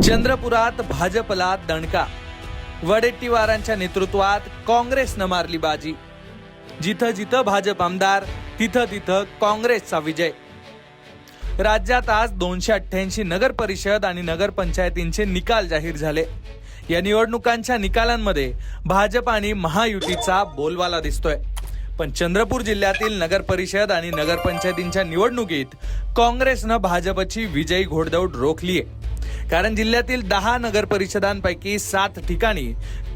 चंद्रपुरात भाजपला दणका. वडेट्टीवारांच्या नेतृत्वात काँग्रेसनं मारली बाजी. जिथं जिथं भाजप आमदार तिथं तिथं काँग्रेसचा विजय. राज्यात आज 288 नगर परिषद आणि नगरपंचायतींचे निकाल जाहीर झाले. या निवडणुकांच्या निकालांमध्ये भाजप आणि महायुतीचा बोलबाला दिसतोय. पण चंद्रपूर जिल्ह्यातील नगर परिषद आणि नगरपंचायतींच्या निवडणुकीत काँग्रेसनं भाजपची विजयी घोडदौड रोखलीय. कारण जिल्ह्यातील 10 नगर परिषदांपैकी 7 ठिकाणी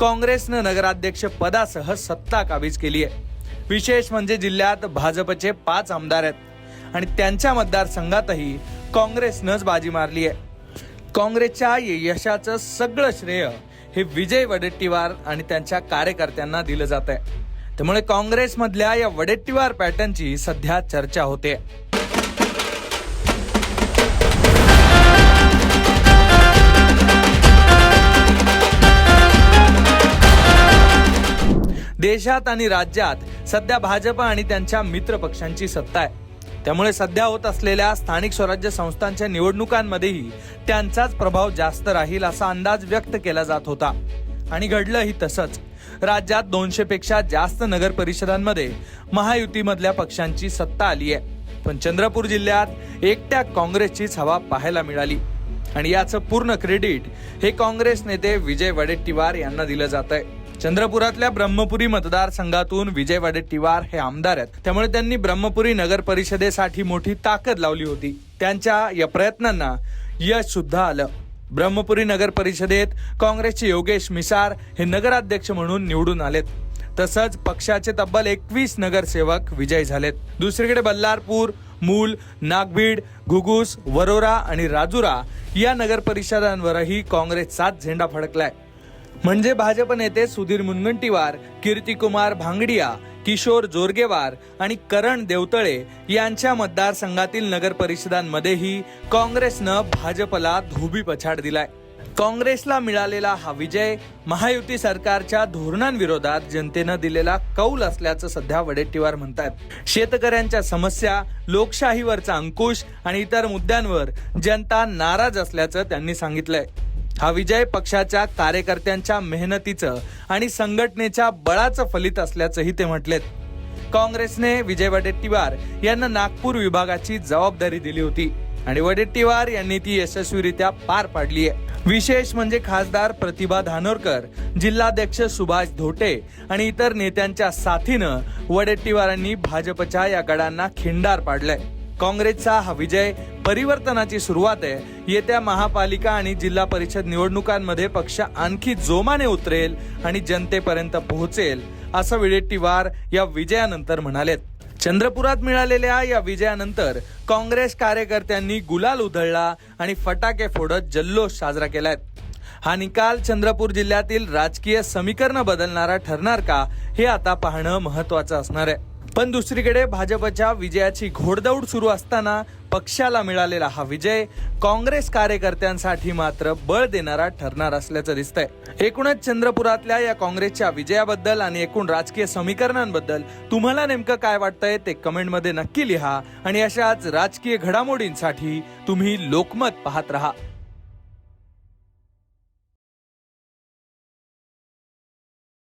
काँग्रेसनं नगराध्यक्ष पदासह सत्ता काबीज केली आहे. विशेष म्हणजे जिल्ह्यात भाजपचे 5 आमदार आहेत आणि त्यांच्या मतदारसंघातही काँग्रेसनंच बाजी मारली आहे. काँग्रेसच्या यशाचं सगळं श्रेय हे विजय वडेट्टीवार आणि त्यांच्या कार्यकर्त्यांना दिलं जात आहे. त्यामुळे काँग्रेसमधल्या या वडेट्टीवार पॅटर्नची सध्या चर्चा होते. देशात आणि राज्यात सध्या भाजप आणि त्यांच्या मित्र पक्षांची सत्ता आहे. त्यामुळे सध्या होत असलेल्या स्थानिक स्वराज्य संस्थांच्या निवडणुकांमध्येही त्यांचाच प्रभाव जास्त राहील असा अंदाज व्यक्त केला जात होता आणि घडलंही तसंच. राज्यात 200 पेक्षा जास्त नगर परिषदांमध्ये महायुतीमधल्या पक्षांची सत्ता आली आहे. पण चंद्रपूर जिल्ह्यात एकट्या काँग्रेसचीच हवा पाहायला मिळाली आणि याचं पूर्ण क्रेडिट हे काँग्रेस नेते विजय वडेट्टीवार यांना दिलं जात आहे. चंद्रपुरातल्या ब्रह्मपुरी मतदारसंघातून विजय वडेट्टीवार हे आमदार आहेत. त्यामुळे त्यांनी ब्रह्मपुरी नगर परिषदेसाठी मोठी ताकद लावली होती. त्यांच्या या प्रयत्नांना यश सुद्धा आलं. ब्रह्मपुरी नगर परिषदेत काँग्रेसचे योगेश मिसार हे नगराध्यक्ष म्हणून निवडून आलेत. तसंच पक्षाचे तब्बल 21 नगरसेवक विजयी झालेत. दुसरीकडे बल्लारपूर, मूल, नागभीड, घुगुस, वरोरा आणि राजुरा या नगर परिषदांवरही काँग्रेसचाच झेंडा फडकलाय. म्हणजे भाजप नेते सुधीर मुनगंटीवार, कीर्तिकुमार भांगडिया, किशोर जोरगेवार आणि करण देवतळे यांच्या मतदारसंघातील नगर परिषदांमध्येही काँग्रेसनं भाजपला धोबी पछाड दिलाय. काँग्रेसला मिळालेला हा विजय महायुती सरकारच्या धोरणांविरोधात जनतेनं दिलेला कौल असल्याचं सध्या वडेट्टीवार म्हणतात. शेतकऱ्यांच्या समस्या, लोकशाहीवरचा अंकुश आणि इतर मुद्द्यांवर जनता नाराज असल्याचं त्यांनी सांगितलंय. हा विजय पक्षाच्या कार्यकर्त्यांच्या मेहनतीचं आणि संघटनेच्या बळाचं फलित असल्याचंही ते म्हटलेत. काँग्रेसने विजय वडेट्टीवार यांना नागपूर विभागाची जबाबदारी दिली होती आणि वडेट्टीवार यांनी ती यशस्वीरित्या पार पाडली आहे. विशेष म्हणजे खासदार प्रतिभा धानोरकर, जिल्हाध्यक्ष सुभाष धोटे आणि इतर नेत्यांच्या साथीनं वडेट्टीवारांनी भाजपच्या या गडांना खिंडार पाडलंय. काँग्रेसचा हा विजय परिवर्तनाची सुरुवात आहे. येत्या महापालिका आणि जिल्हा परिषद निवडणुकांमध्ये पक्ष आणखी जोमाने उतरेल आणि जनतेपर्यंत पोहोचेल असं वडेट्टीवार या विजयानंतर म्हणालेत. चंद्रपुरात मिळालेल्या या विजयानंतर काँग्रेस कार्यकर्त्यांनी गुलाल उधळला आणि फटाके फोडत जल्लोष साजरा केलाय. हा निकाल चंद्रपूर जिल्ह्यातील राजकीय समीकरण बदलणारा ठरणार का हे आता पाहणं महत्वाचं असणार आहे. पण दुसरीकडे भाजपच्या विजयाची घोडदौड सुरू असताना पक्षाला मिळालेला हा विजय काँग्रेस कार्यकर्त्यांसाठी मात्र बळ देणारा ठरणार असल्याचं दिसतंय. एकूणच चंद्रपुरातल्या या काँग्रेसच्या विजयाबद्दल आणि एकूण राजकीय समीकरणांबद्दल तुम्हाला नेमकं काय वाटतंय ते कमेंटमध्ये नक्की लिहा आणि अशाच राजकीय घडामोडींसाठी तुम्ही लोकमत पाहत राहा.